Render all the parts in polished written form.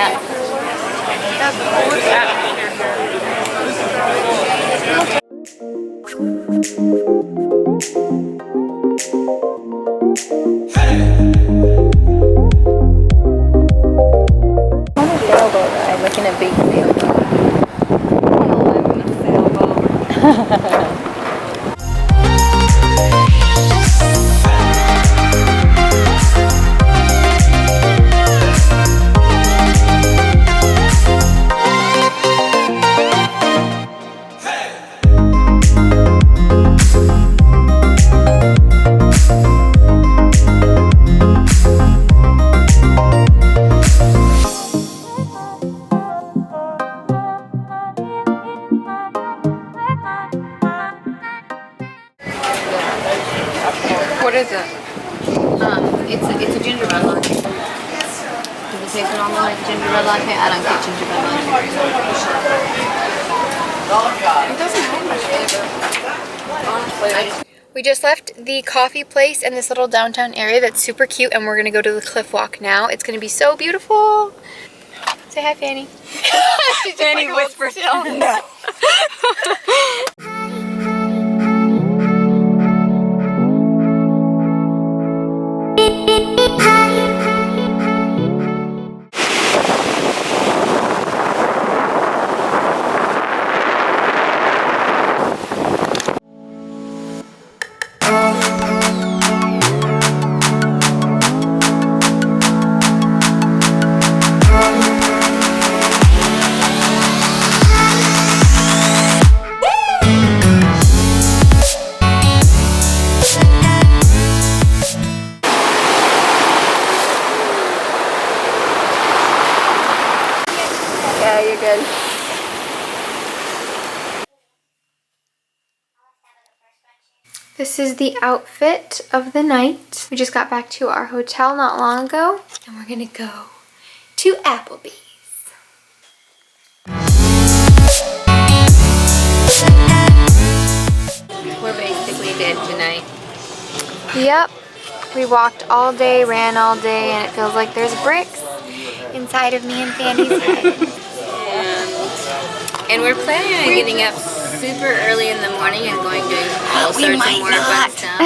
that. What's that? On a sailboat ride, like in a big sailboat. I want to live in a sailboat. What is it? It's a gingerbread latte. Does it taste normal like gingerbread latte? I don't get gingerbread latte. It doesn't have much flavor. Honestly, We just left the coffee place in this little downtown area that's super cute, and we're gonna go to the cliff walk now. It's gonna be so beautiful. Say hi, Fanny. Fanny whispers, no. Yeah, you're good. This is the outfit of the night. We just got back to our hotel not long ago, and we're gonna go to Applebee's. We're basically dead tonight. Yep. We walked all day, ran all day, and it feels like there's bricks inside of me and Fanny's head. And we're planning on getting up super early in the morning and going to all sorts of more fun stuff. We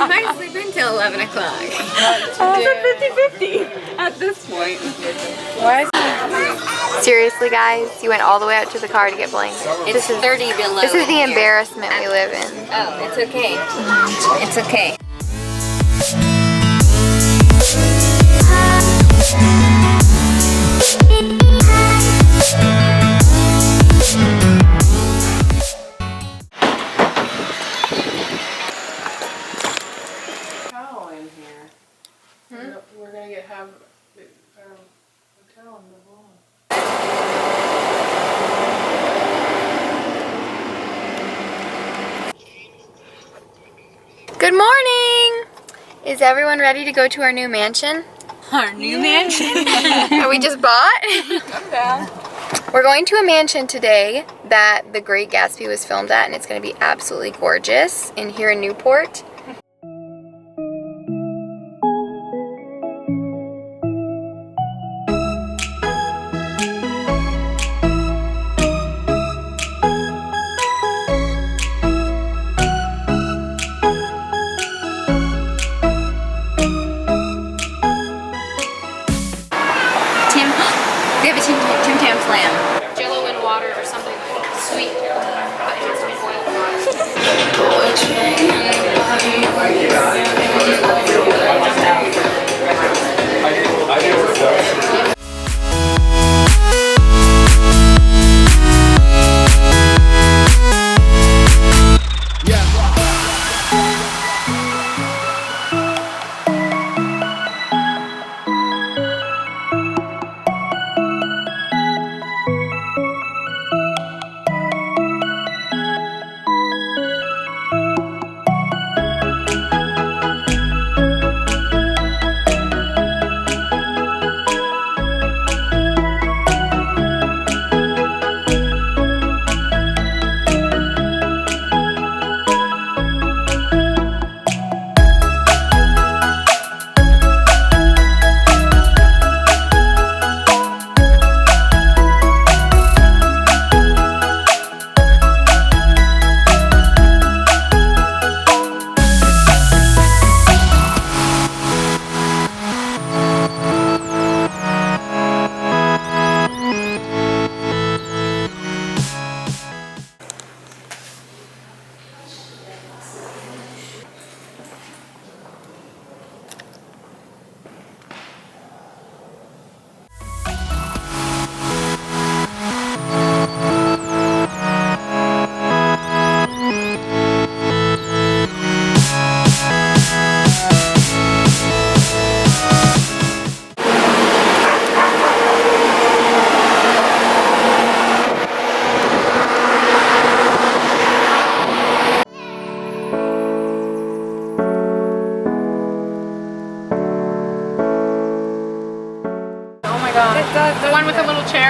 might sleep until 11 o'clock. It's a 50-50 at this point. Why is it? Seriously, guys, you went all the way out to the car to get blankets. It's 30 below. This is in the here. embarrassment we live in. Oh, it's okay. It's okay. Hotel in here. We're gonna have hotel in the wall. Good morning! Is everyone ready to go to our new mansion? Our new mansion? That we just bought? I'm down. We're going to a mansion today that The Great Gatsby was filmed at, and it's going to be absolutely gorgeous here in Newport. We have a Tim Tam Slam. Jello and water or something sweet. But it has to be boiled water.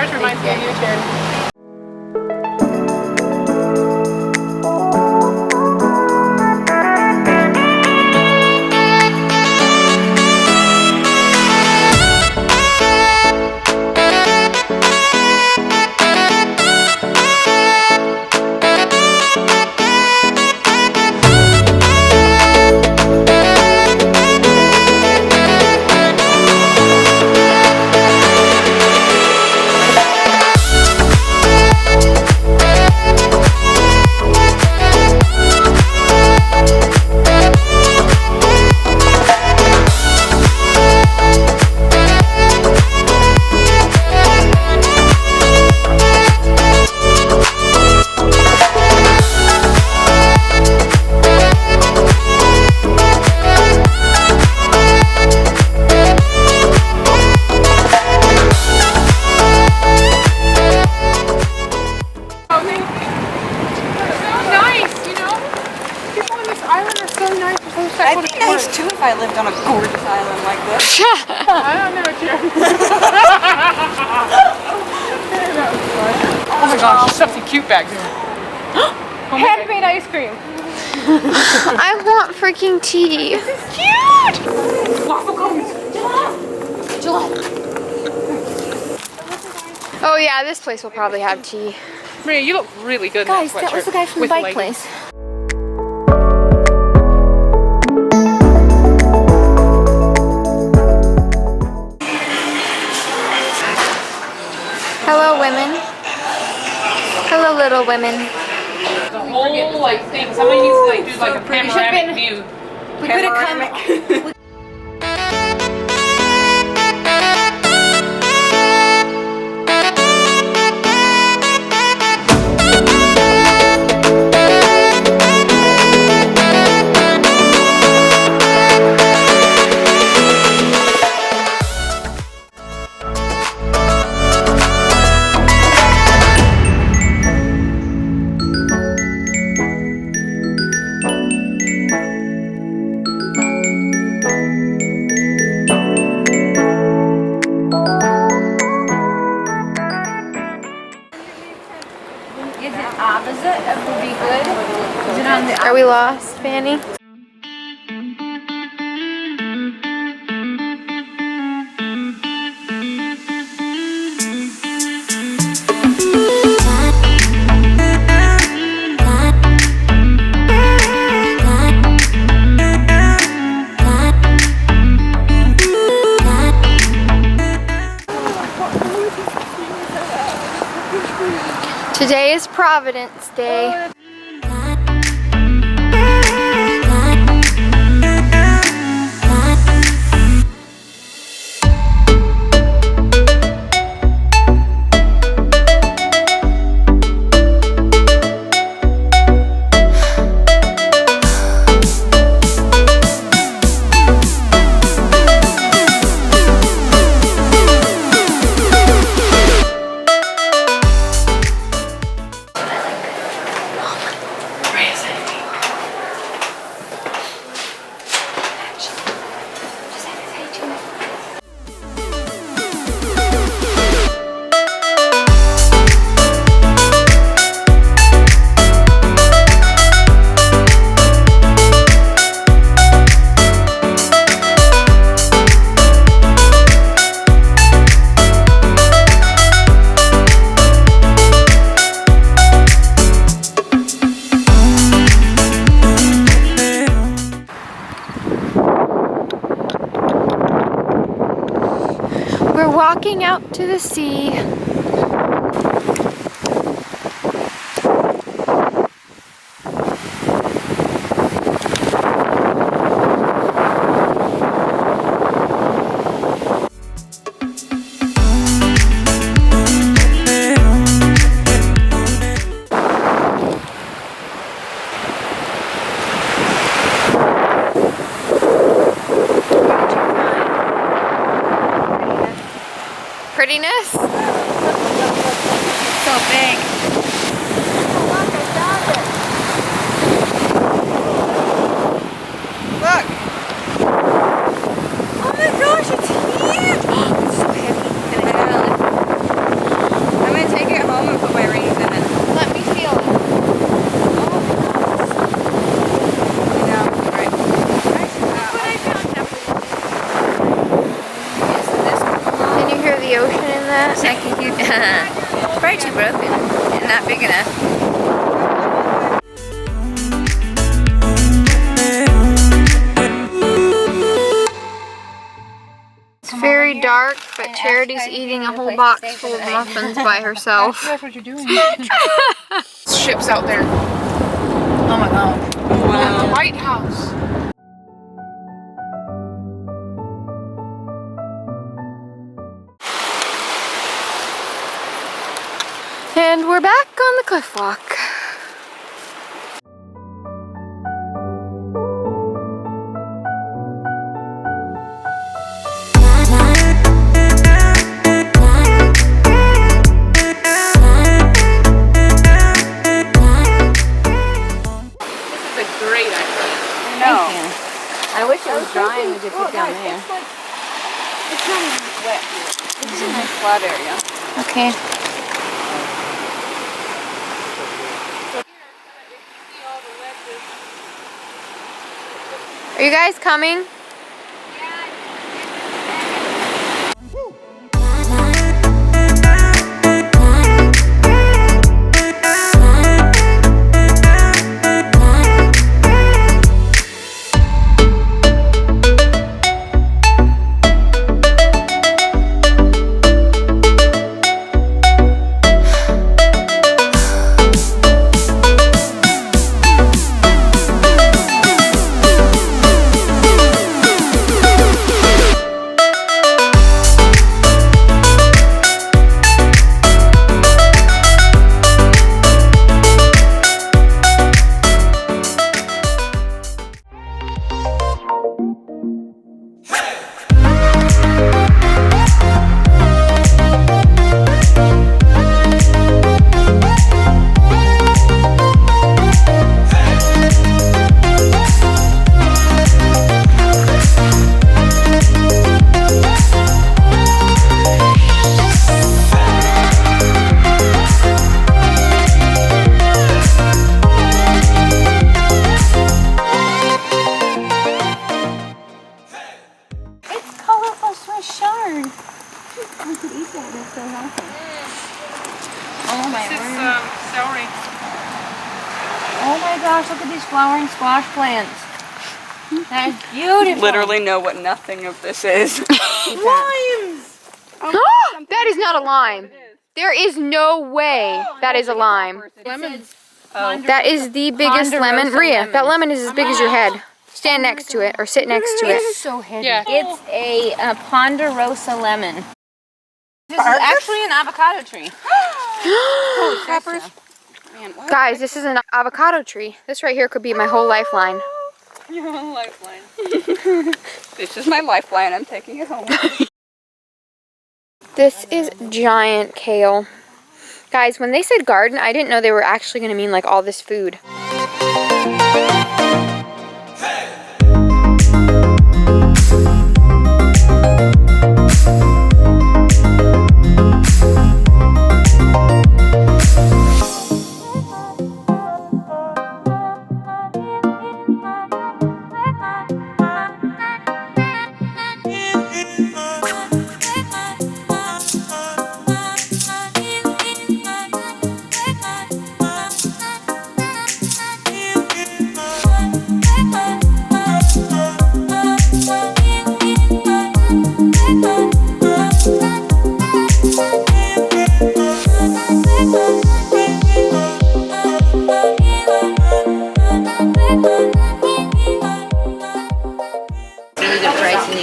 much reminds me of Newport. I'd be nice too if I lived on a gorgeous island like this. I don't know, Jeremy. Oh my gosh, there's something cute back there. Handmade ice cream. I want freaking tea. This is cute! Waffle cones. Oh yeah, this place will probably have tea. Maria, you look really good Guys, in that that was the guy from the bike place. Hello, women. Hello, little women. The whole like thing. Somebody needs to like do like a panoramic view. We could have come. Are we lost, Fanny? Today is Providence Day. We're walking out to the sea. Prettiness? So big. Look. Oh my gosh, it's huge. Oh, it's so heavy. Probably too broken and not big enough. It's very dark, but Charity's eating a whole box full of muffins by herself. That's what you're doing. Ships out there. Oh my god. Wow. The White House. And we're back on the cliff walk. I wish it was dry and we could sit down there. It's not even wet here. This is a nice flat area. Okay. Are you guys coming? Oh my gosh, look at these flowering squash plants. That is beautiful. Literally know what nothing of this is. Limes! That is not a lime. There is no way that is a lime. Lemons. That is the biggest lemon. Maria, that lemon is as big as your head. Stand next to it or sit next to it. So heavy. Yeah. It's a ponderosa lemon. This is actually an avocado tree. Peppers. Man, what? Guys, this is an avocado tree. This right here could be my whole lifeline. Your own lifeline. This is my lifeline. I'm taking it home. This is giant kale. Guys, when they said garden, I didn't know they were actually going to mean like all this food.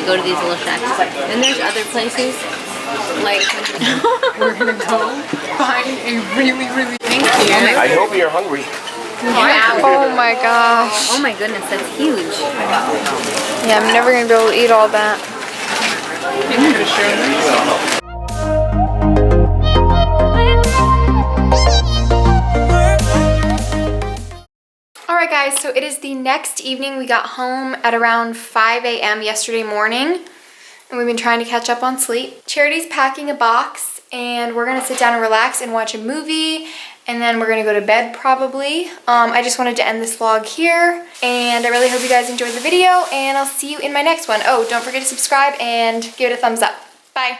Go to these little shacks. And there's other places like We're gonna go find a really thank you. I hope you're hungry. Oh my gosh. oh my goodness, that's huge. Yeah, I'm never going to be able to eat all that. I'm gonna show them. Alright guys, so it is the next evening. We got home at around 5 a.m. yesterday morning, and we've been trying to catch up on sleep. Charity's packing a box, and we're going to sit down and relax and watch a movie, and then we're going to go to bed probably. I just wanted to end this vlog here, and I really hope you guys enjoyed the video, and I'll see you in my next one. Oh, don't forget to subscribe and give it a thumbs up. Bye!